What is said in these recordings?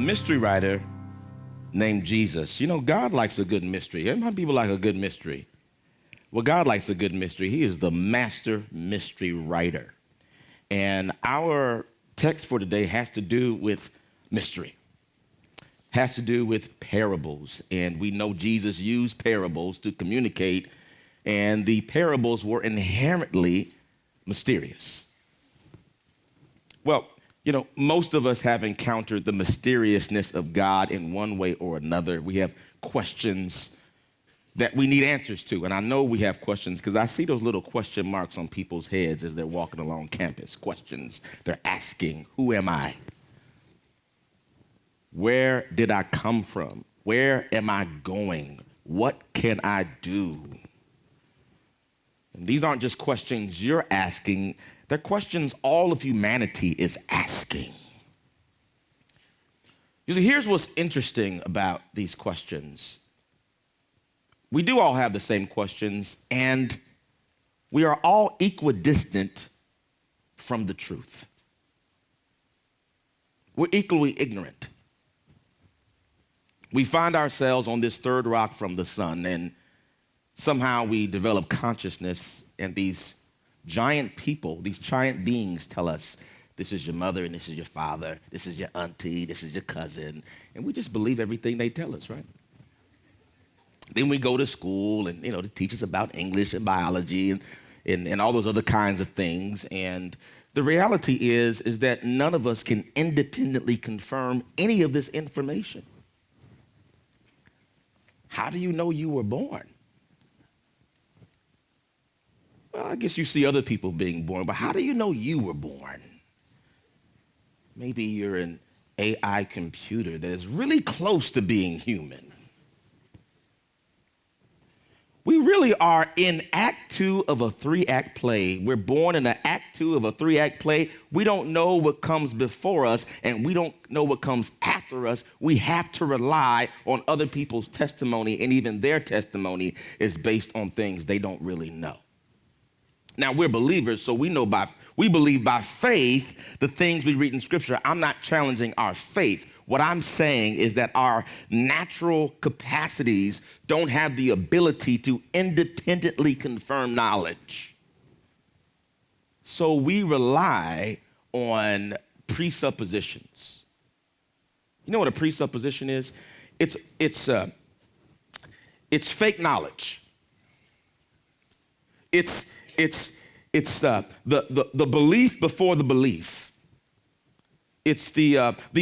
mystery writer named Jesus. You know, God likes a good mystery. Everybody people like a good mystery. Well, God likes a good mystery. He is the master mystery writer. And our text for today has to do with mystery, has to do with parables. And we know Jesus used parables to communicate, and the parables were inherently mysterious. Well, you know, most of us have encountered the mysteriousness of God in one way or another. We have questions that we need answers to. And I know we have questions because I see those little question marks on people's heads as they're walking along campus. Questions they're asking: who am I? Where did I come from? Where am I going? What can I do? And these aren't just questions you're asking. They're questions all of humanity is asking. You see, here's what's interesting about these questions. We do all have the same questions, and we are all equidistant from the truth. We're equally ignorant. We find ourselves on this third rock from the sun, and somehow we develop consciousness, and these giant people, these giant beings tell us, this is your mother and this is your father, this is your auntie, this is your cousin, and we just believe everything they tell us, right? Then we go to school and, they teach us about English and biology and all those other kinds of things. And the reality is that none of us can independently confirm any of this information. How do you know you were born? Well, I guess you see other people being born, but how do you know you were born? Maybe you're an AI computer that is really close to being human. We really are in Act 2 of a 3-act play. We're born in an Act 2 of a 3-act play. We don't know what comes before us, and we don't know what comes after us. We have to rely on other people's testimony, and even their testimony is based on things they don't really know. Now, we're believers, so we believe by faith the things we read in Scripture. I'm not challenging our faith. What I'm saying is that our natural capacities don't have the ability to independently confirm knowledge. So we rely on presuppositions. You know what a presupposition is? It's fake knowledge. It's the belief before the belief. It's the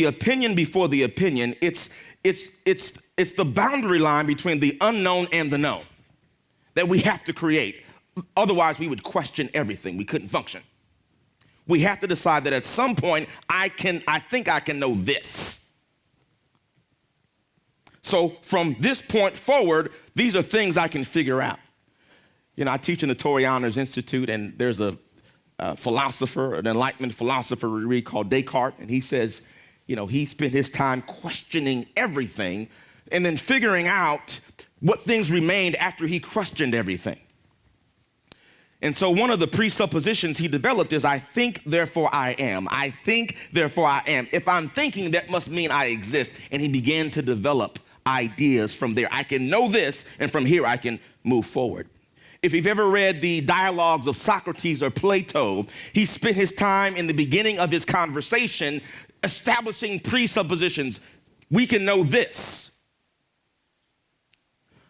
opinion before the opinion. It's the boundary line between the unknown and the known that we have to create. Otherwise, we would question everything. We couldn't function. We have to decide that at some point, I think I can know this. So from this point forward, these are things I can figure out. I teach in the Torrey Honors Institute, and there's a philosopher, an Enlightenment philosopher we read called Descartes, and he says, he spent his time questioning everything and then figuring out what things remained after he questioned everything. And so one of the presuppositions he developed is, I think, therefore I am. I think, therefore I am. If I'm thinking, that must mean I exist. And he began to develop ideas from there. I can know this, and from here I can move forward. If you've ever read the dialogues of Socrates or Plato, he spent his time in the beginning of his conversation establishing presuppositions. We can know this.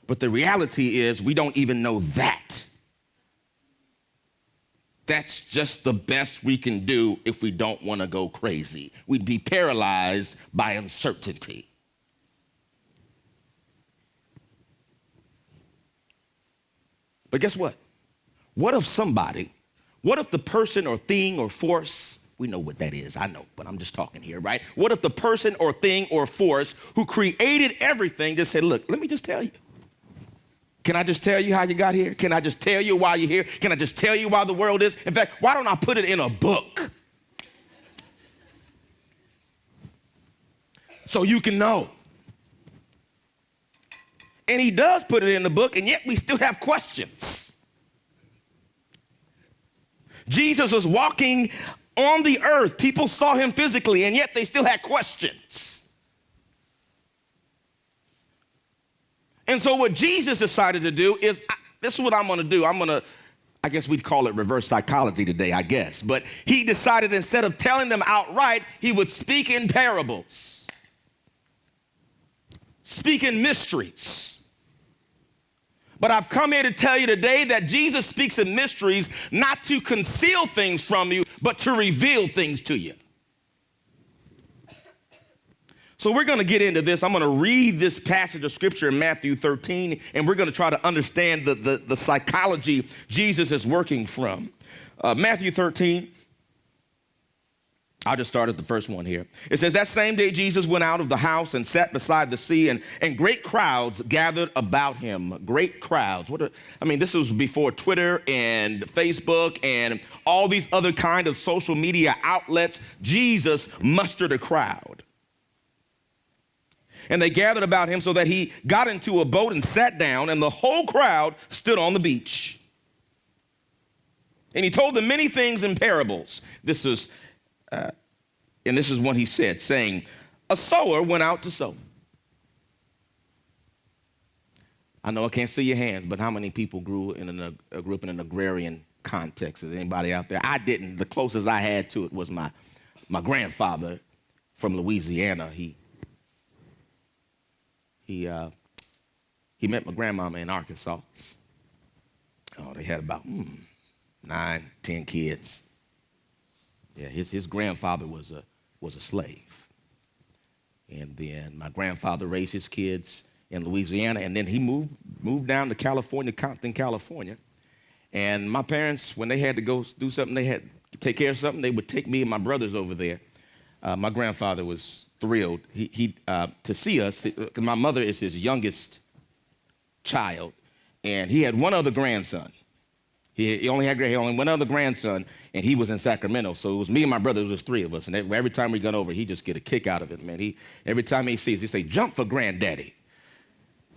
But the reality is we don't even know that. That's just the best we can do if we don't want to go crazy. We'd be paralyzed by uncertainty. But guess what? What if the person or thing or force, we know what that is, I know, but I'm just talking here, right? What if the person or thing or force who created everything just said, look, let me just tell you. Can I just tell you how you got here? Can I just tell you why you're here? Can I just tell you why the world is? In fact, why don't I put it in a book? So you can know. And he does put it in the book, and yet we still have questions. Jesus was walking on the earth. People saw him physically, and yet they still had questions. And so what Jesus decided to do is, this is what I'm going to do. I guess we'd call it reverse psychology today, I guess. But he decided instead of telling them outright, he would speak in parables, speak in mysteries. But I've come here to tell you today that Jesus speaks in mysteries not to conceal things from you, but to reveal things to you. So we're going to get into this. I'm going to read this passage of scripture in Matthew 13, and we're going to try to understand the psychology Jesus is working from. Matthew 13, I'll just start at the first one here. It says, that same day Jesus went out of the house and sat beside the sea, and great crowds gathered about him. Great crowds. This was before Twitter and Facebook and all these other kind of social media outlets. Jesus mustered a crowd. And they gathered about him so that he got into a boat and sat down, and the whole crowd stood on the beach. And he told them many things in parables. This is what he said, saying, a sower went out to sow. I know I can't see your hands, but how many people grew up in an agrarian context? Is anybody out there? I didn't. The closest I had to it was my grandfather from Louisiana. He met my grandmama in Arkansas. Oh, they had about 9, 10 kids. Yeah, his grandfather was a slave. And then my grandfather raised his kids in Louisiana, and then he moved down to California, Compton, California. And my parents, when they had to go do something, they had to take care of something, they would take me and my brothers over there. My grandfather was thrilled to see us. My mother is his youngest child, and he had one other grandson. He only had one other grandson, and he was in Sacramento. So it was me and my brother. It was 3 of us, and every time we got over, he just get a kick out of it, man. Every time he sees, he say, "Jump for granddaddy."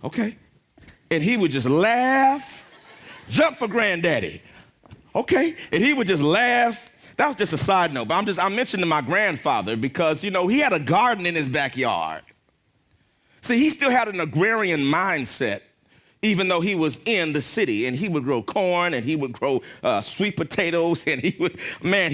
Okay, and he would just laugh. Jump for granddaddy. Okay, and he would just laugh. That was just a side note, but I'm mentioning my grandfather because, he had a garden in his backyard. See, he still had an agrarian mindset, even though he was in the city, and he would grow corn, and he would grow sweet potatoes, and he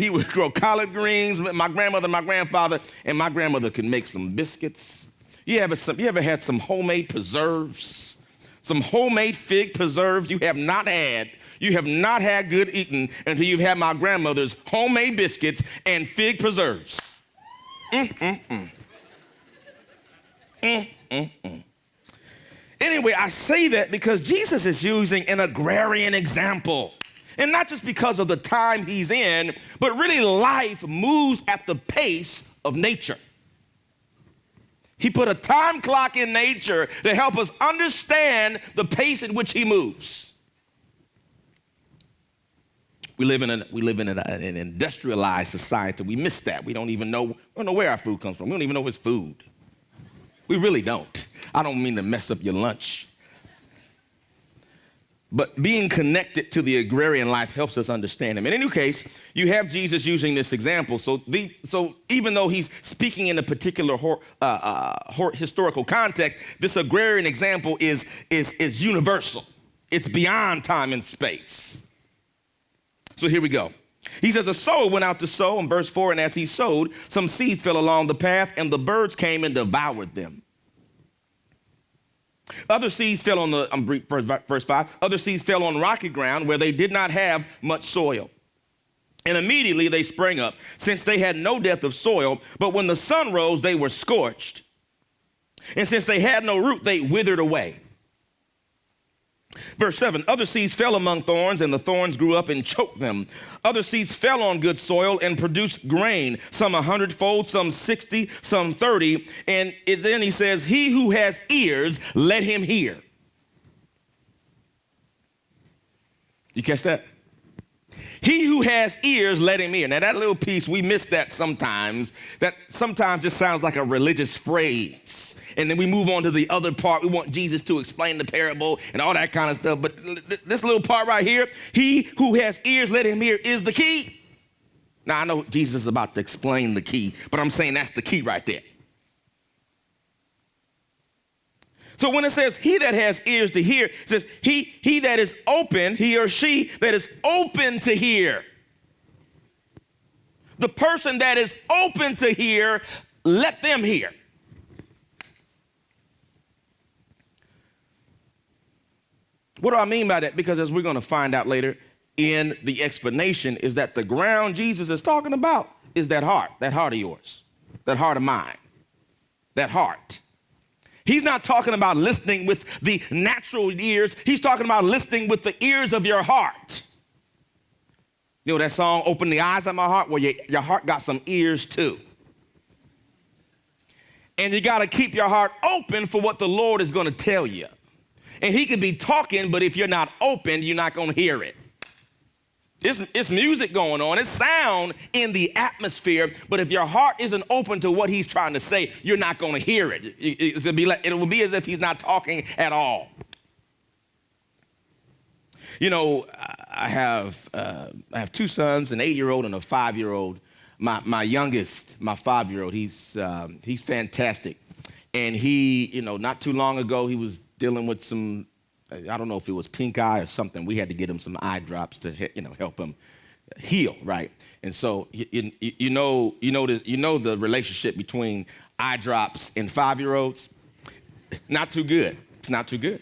would grow collard greens. My grandmother, my grandfather, and my grandmother could make some biscuits. You ever had some homemade preserves? Some homemade fig preserves you have not had. You have not had good eating until you've had my grandmother's homemade biscuits and fig preserves. Anyway, I say that because Jesus is using an agrarian example. And not just because of the time he's in, but really life moves at the pace of nature. He put a time clock in nature to help us understand the pace at which he moves. We live in an industrialized society. We miss that. We don't know where our food comes from. We don't even know it's food. We really don't. I don't mean to mess up your lunch. But being connected to the agrarian life helps us understand him. In any case, you have Jesus using this example. So even though he's speaking in a particular historical context, this agrarian example is universal. It's beyond time and space. So here we go. He says, a sower went out to sow in verse 4, and as he sowed, some seeds fell along the path, and the birds came and devoured them. Other seeds fell on verse 5, other seeds fell on rocky ground where they did not have much soil. And immediately they sprang up, since they had no depth of soil, but when the sun rose, they were scorched. And since they had no root, they withered away. Verse 7, other seeds fell among thorns, and the thorns grew up and choked them. Other seeds fell on good soil and produced grain, some 100-fold, some 60, some 30. And then he says, he who has ears, let him hear. You catch that? He who has ears, let him hear. Now that little piece, we miss that sometimes. That sometimes just sounds like a religious phrase. And then we move on to the other part. We want Jesus to explain the parable and all that kind of stuff. But this little part right here, he who has ears, let him hear, is the key. Now, I know Jesus is about to explain the key, but I'm saying that's the key right there. So when it says he that has ears to hear, it says he that is open, he or she that is open to hear. The person that is open to hear, let them hear. What do I mean by that? Because as we're going to find out later in the explanation is that the ground Jesus is talking about is that heart of yours, that heart of mine, that heart. He's not talking about listening with the natural ears. He's talking about listening with the ears of your heart. You know that song, Open the Eyes of My Heart? Well, your heart got some ears too. And you got to keep your heart open for what the Lord is going to tell you. And he could be talking, but if you're not open, you're not going to hear it. It's music going on. It's sound in the atmosphere, but if your heart isn't open to what he's trying to say, you're not going to hear it. It will be as if he's not talking at all. You know, I have 2 sons, an 8-year-old and a 5-year-old. My youngest, my 5-year-old, he's fantastic. And he, you know, not too long ago, he was dealing with some, I don't know if it was pink eye or something. We had to get him some eye drops to, help him heal, right? And so, you know the relationship between eye drops and 5-year-olds? Not too good. It's not too good.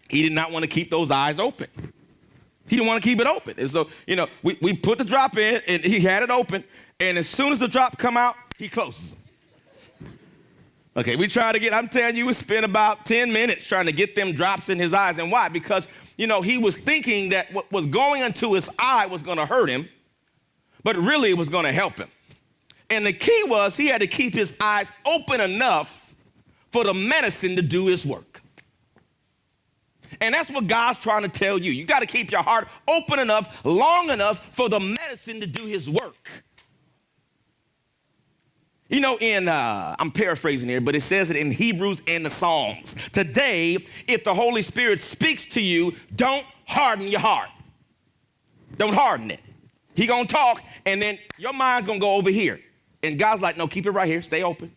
He did not want to keep those eyes open. He didn't want to keep it open. And so, we put the drop in, and he had it open, and as soon as the drop come out, he closes them. Okay, we try to I'm telling you, we spent about 10 minutes trying to get them drops in his eyes. And why? Because, he was thinking that what was going into his eye was going to hurt him, but really it was going to help him. And the key was he had to keep his eyes open enough for the medicine to do his work. And that's what God's trying to tell you. You got to keep your heart open enough, long enough for the medicine to do his work. I'm paraphrasing here, but it says it in Hebrews and the Psalms. Today, if the Holy Spirit speaks to you, don't harden your heart. Don't harden it. He gonna talk, and then your mind's gonna go over here. And God's like, no, keep it right here. Stay open.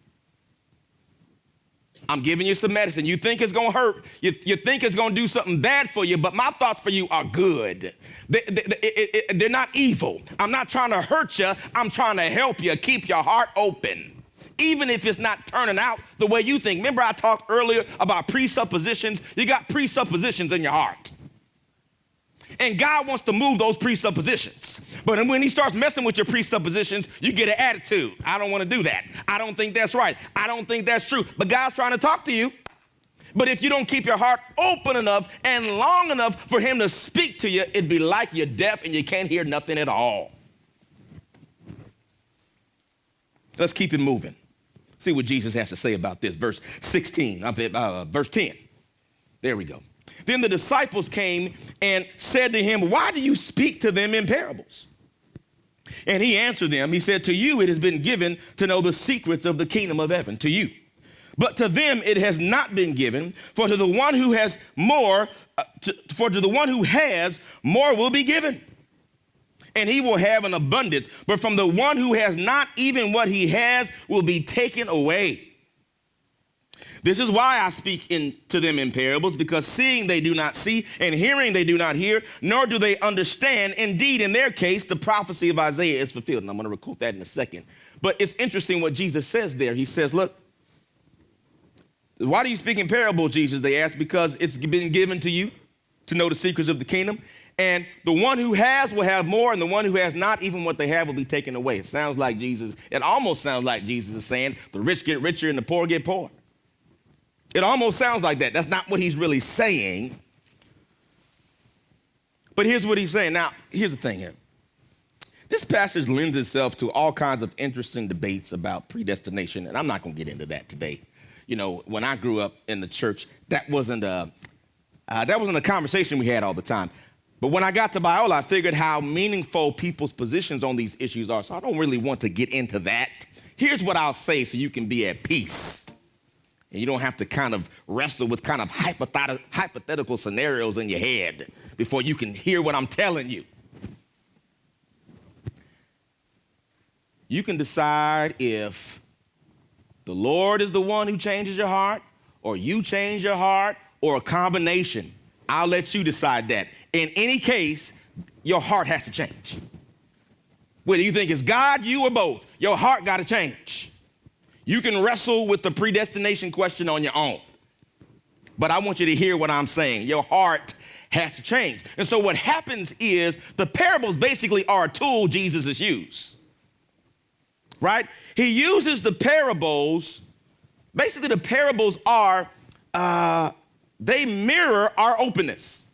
I'm giving you some medicine. You think it's gonna hurt. You think it's gonna do something bad for you, but my thoughts for you are good. They're not evil. I'm not trying to hurt you. I'm trying to help you. Keep your heart open. Even if it's not turning out the way you think. Remember I talked earlier about presuppositions? You got presuppositions in your heart. And God wants to move those presuppositions. But when he starts messing with your presuppositions, you get an attitude. I don't want to do that. I don't think that's right. I don't think that's true. But God's trying to talk to you. But if you don't keep your heart open enough and long enough for him to speak to you, it'd be like you're deaf and you can't hear nothing at all. Let's keep it moving. See what Jesus has to say about this. Verse 10. There we go. Then the disciples came and said to him, why do you speak to them in parables? And he answered them, he said, to you it has been given to know the secrets of the kingdom of heaven, to you. But to them it has not been given, for to the one who has more, more will be given. And he will have an abundance. But from the one who has not, even what he has will be taken away. This is why I speak to them in parables, because seeing they do not see, and hearing they do not hear, nor do they understand. Indeed, in their case, the prophecy of Isaiah is fulfilled. And I'm going to quote that in a second. But it's interesting what Jesus says there. He says, look, why do you speak in parables, Jesus? They asked, because it's been given to you to know the secrets of the kingdom. And the one who has will have more, and the one who has not, even what they have will be taken away. It sounds like it almost sounds like Jesus is saying, the rich get richer and the poor get poor. It almost sounds like that. That's not what he's really saying. But here's what he's saying. Now, here's the thing here. This passage lends itself to all kinds of interesting debates about predestination, and I'm not going to get into that today. When I grew up in the church, that wasn't a conversation we had all the time. But when I got to Biola, I figured how meaningful people's positions on these issues are, so I don't really want to get into that. Here's what I'll say so you can be at peace. And you don't have to kind of wrestle with kind of hypothetical scenarios in your head before you can hear what I'm telling you. You can decide if the Lord is the one who changes your heart, or you change your heart, or a combination. I'll let you decide that. In any case, your heart has to change. Whether you think it's God, you, or both, your heart got to change. You can wrestle with the predestination question on your own. But I want you to hear what I'm saying. Your heart has to change. And so what happens is the parables basically are a tool Jesus has used. Right? He uses the parables. Basically, the parables are, they mirror our openness.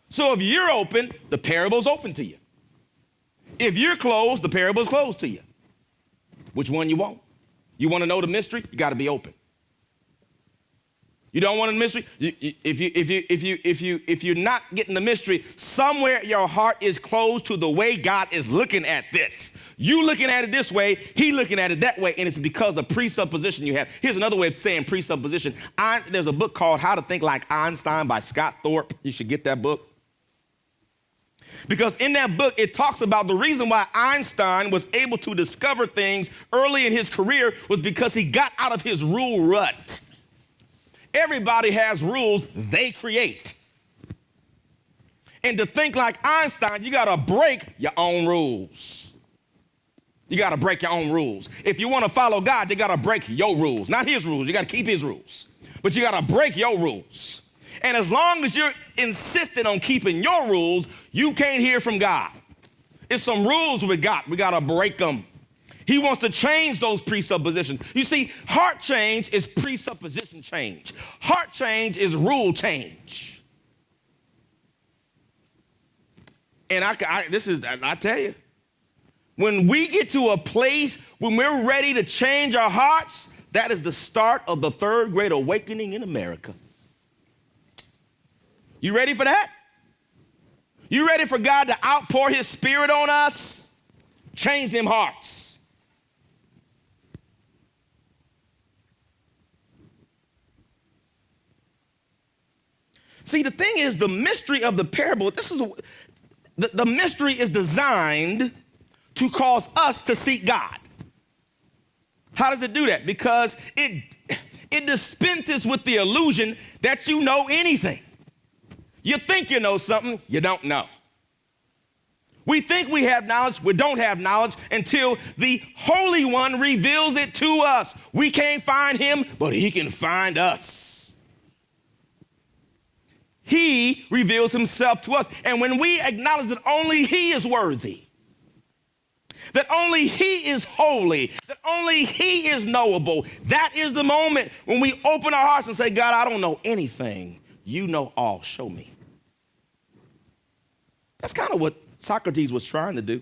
So if you're open, the parable's open to you. If you're closed, the parable's closed to you. Which one you want? You want to know the mystery? You got to be open. You don't want a mystery? If you're not getting the mystery, somewhere your heart is closed to the way God is looking at this. You looking at it this way, he looking at it that way, and it's because of presupposition you have. Here's another way of saying presupposition. There's a book called How to Think Like Einstein by Scott Thorpe. You should get that book. Because in that book, it talks about the reason why Einstein was able to discover things early in his career was because he got out of his rule rut. Everybody has rules they create. And to think like Einstein, you got to break your own rules. You got to break your own rules. If you want to follow God, you got to break your rules, not his rules. You got to keep his rules. But you got to break your rules. And as long as you're insistent on keeping your rules, you can't hear from God. It's some rules we got. We got to break them. He wants to change those presuppositions. You see, heart change is presupposition change. Heart change is rule change. And I tell you, when we get to a place when we're ready to change our hearts, that is the start of the third great awakening in America. You ready for that? You ready for God to outpour his spirit on us? Change them hearts. See, the thing is, the mystery of the parable, the mystery is designed to cause us to seek God. How does it do that? Because it dispenses with the illusion that you know anything. You think you know something, you don't know. We think we have knowledge, we don't have knowledge until the Holy One reveals it to us. We can't find him, but he can find us. He reveals himself to us. And when we acknowledge that only he is worthy, that only he is holy, that only he is knowable, that is the moment when we open our hearts and say, God, I don't know anything. You know all. Show me. That's kind of what Socrates was trying to do.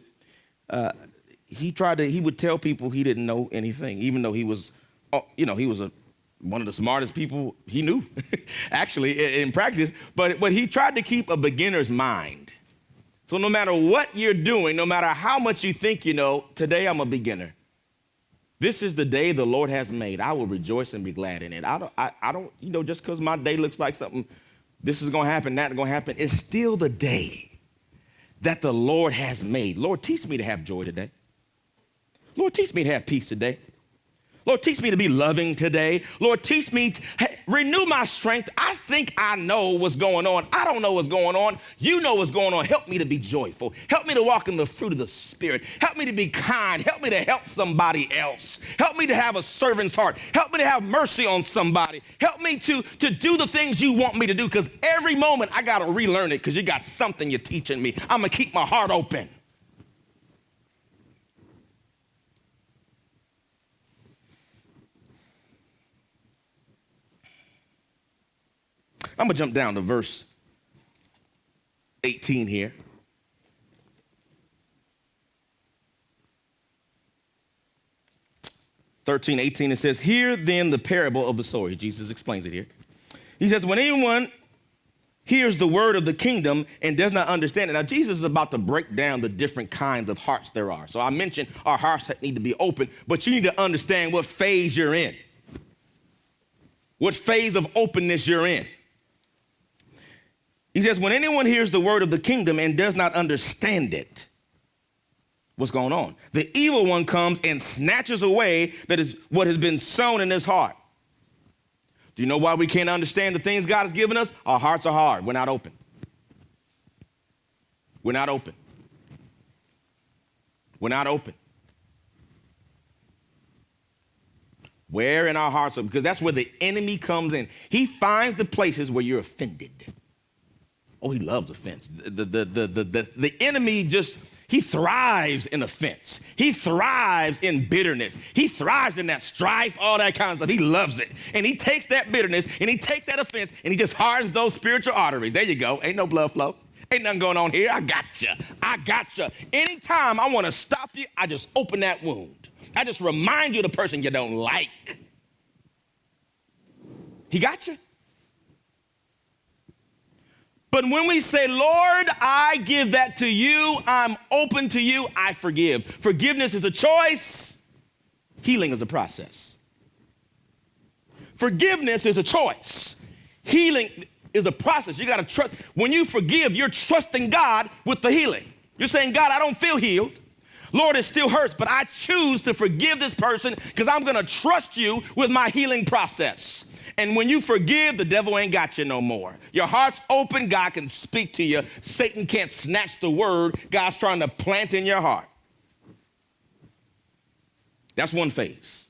He would tell people he didn't know anything, even though he was one of the smartest people he knew, actually, in practice. But he tried to keep a beginner's mind. So no matter what you're doing, no matter how much you think you know, today I'm a beginner. This is the day the Lord has made. I will rejoice and be glad in it. I don't, just because my day looks like something, this is going to happen, that's going to happen, it's still the day that the Lord has made. Lord, teach me to have joy today. Lord, teach me to have peace today. Lord, teach me to be loving today. Lord, teach me, renew my strength. I think I know what's going on. I don't know what's going on. You know what's going on. Help me to be joyful. Help me to walk in the fruit of the Spirit. Help me to be kind. Help me to help somebody else. Help me to have a servant's heart. Help me to have mercy on somebody. Help me to do the things you want me to do, because every moment I got to relearn it because you got something you're teaching me. I'm going to keep my heart open. I'm going to jump down to verse 18 here. (13, 18), it says, "Hear then the parable of the sower." Jesus explains it here. He says, "When anyone hears the word of the kingdom and does not understand it." Now, Jesus is about to break down the different kinds of hearts there are. So I mentioned our hearts need to be open, but you need to understand what phase you're in, what phase of openness you're in. He says, when anyone hears the word of the kingdom and does not understand it, what's going on? The evil one comes and snatches away that is what has been sown in his heart. Do you know why we can't understand the things God has given us? Our hearts are hard. We're not open. We're not open. We're not open. Where in our hearts are, because that's where the enemy comes in. He finds the places where you're offended. Oh, he loves offense. The enemy he thrives in offense. He thrives in bitterness. He thrives in that strife, all that kind of stuff. He loves it. And he takes that bitterness and he takes that offense and he just hardens those spiritual arteries. There you go. Ain't no blood flow. Ain't nothing going on here. I got you. I got you. Anytime I want to stop you, I just open that wound. I just remind you of the person you don't like. He got you. But when we say, Lord, I give that to you, I'm open to you, I forgive. Forgiveness is a choice. Healing is a process. Forgiveness is a choice. Healing is a process. You got to trust. When you forgive, you're trusting God with the healing. You're saying, God, I don't feel healed. Lord, it still hurts, but I choose to forgive this person because I'm going to trust you with my healing process. And when you forgive, the devil ain't got you no more. Your heart's open, God can speak to you. Satan can't snatch the word God's trying to plant in your heart. That's one phase.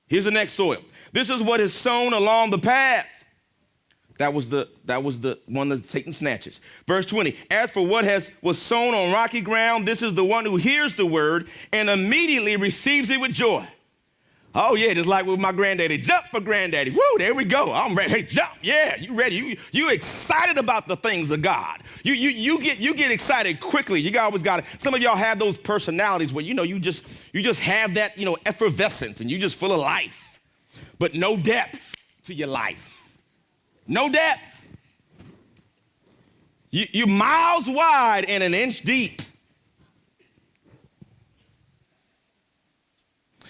Here's the next soil. This is what is sown along the path. That was the one that Satan snatches. Verse 20, as for what was sown on rocky ground, this is the one who hears the word and immediately receives it with joy. Oh, yeah, just like with my granddaddy. Jump for granddaddy. Woo, there we go. I'm ready. Hey, jump. Yeah, you ready. You excited about the things of God. You get excited quickly. You always got it. Some of y'all have those personalities where, you just have that, effervescence and you just full of life, but no depth to your life. No depth. You're miles wide and an inch deep.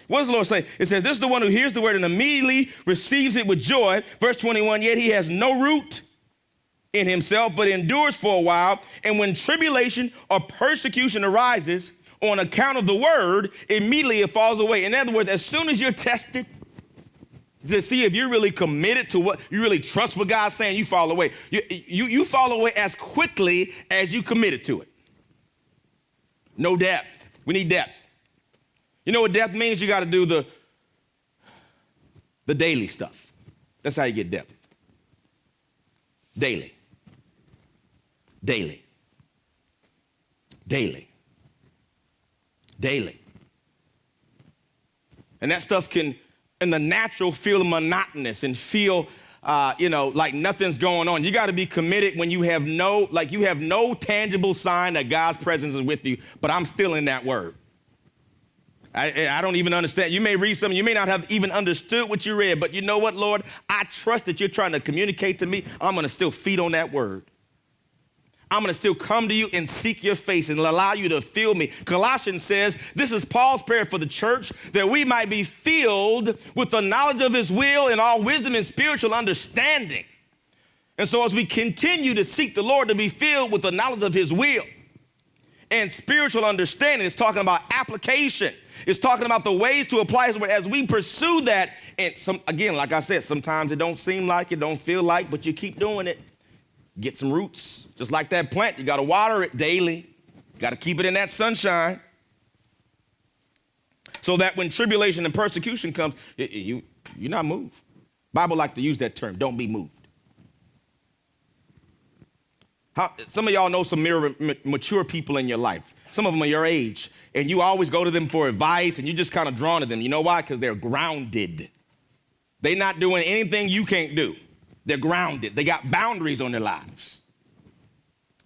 What does the Lord say? It says, this is the one who hears the word and immediately receives it with joy. Verse 21, yet he has no root in himself, but endures for a while. And when tribulation or persecution arises on account of the word, immediately it falls away. In other words, as soon as you're tested, to see if you're really committed to what you really trust what God's saying, you fall away. You fall away as quickly as you committed to it. No depth. We need depth. You know what depth means? You got to do the daily stuff. That's how you get depth. Daily. Daily. Daily. Daily. And that stuff can, in the natural, feel monotonous and feel, like nothing's going on. You got to be committed when you have no tangible sign that God's presence is with you, but I'm still in that word. I don't even understand. You may read something, you may not have even understood what you read, but you know what, Lord? I trust that you're trying to communicate to me. I'm going to still feed on that word. I'm going to still come to you and seek your face and allow you to fill me. Colossians says, this is Paul's prayer for the church, that we might be filled with the knowledge of his will and all wisdom and spiritual understanding. And so as we continue to seek the Lord to be filled with the knowledge of his will and spiritual understanding, it's talking about application. It's talking about the ways to apply his word. As we pursue that, and again, like I said, sometimes it don't seem like it, don't feel like, but you keep doing it. Get some roots. Just like that plant, you got to water it daily. Got to keep it in that sunshine. So that when tribulation and persecution comes, you're not moved. Bible like to use that term, don't be moved. Some of y'all know some mature people in your life. Some of them are your age, and you always go to them for advice, and you're just kind of drawn to them. You know why? Because they're grounded. They're not doing anything you can't do. They're grounded. They got boundaries on their lives.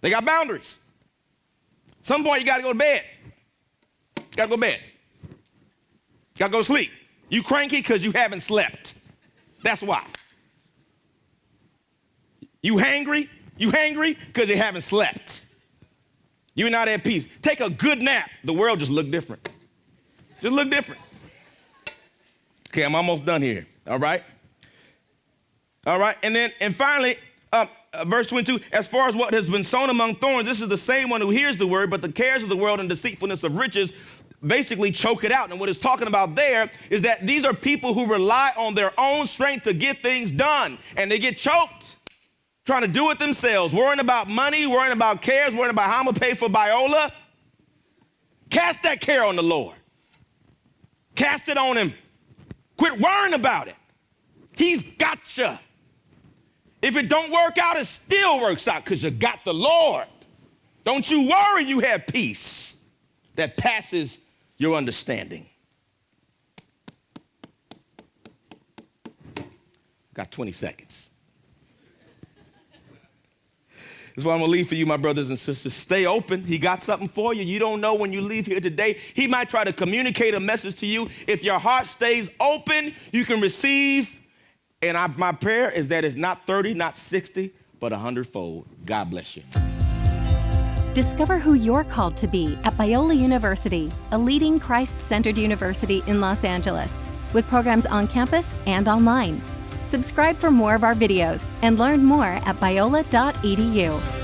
They got boundaries. Some point you got to go to bed. Got to go to bed. Got to go to sleep. You cranky because you haven't slept. That's why. You hangry? You hangry because you haven't slept. You're not at peace. Take a good nap. The world just look different. Just look different. Okay, I'm almost done here. All right? All right, and finally, verse 22, as far as what has been sown among thorns, this is the same one who hears the word, but the cares of the world and deceitfulness of riches basically choke it out. And what it's talking about there is that these are people who rely on their own strength to get things done, and they get choked trying to do it themselves, worrying about money, worrying about cares, worrying about how I'm going to pay for Biola. Cast that care on the Lord. Cast it on him. Quit worrying about it. He's got you. If it don't work out, it still works out because you got the Lord. Don't you worry, you have peace that passes your understanding. Got 20 seconds. This is what I'm going to leave for you, my brothers and sisters. Stay open. He got something for you. You don't know when you leave here today. He might try to communicate a message to you. If your heart stays open, you can receive. And my prayer is that it's not 30, not 60, but 100-fold. God bless you. Discover who you're called to be at Biola University, a leading Christ-centered university in Los Angeles, with programs on campus and online. Subscribe for more of our videos and learn more at biola.edu.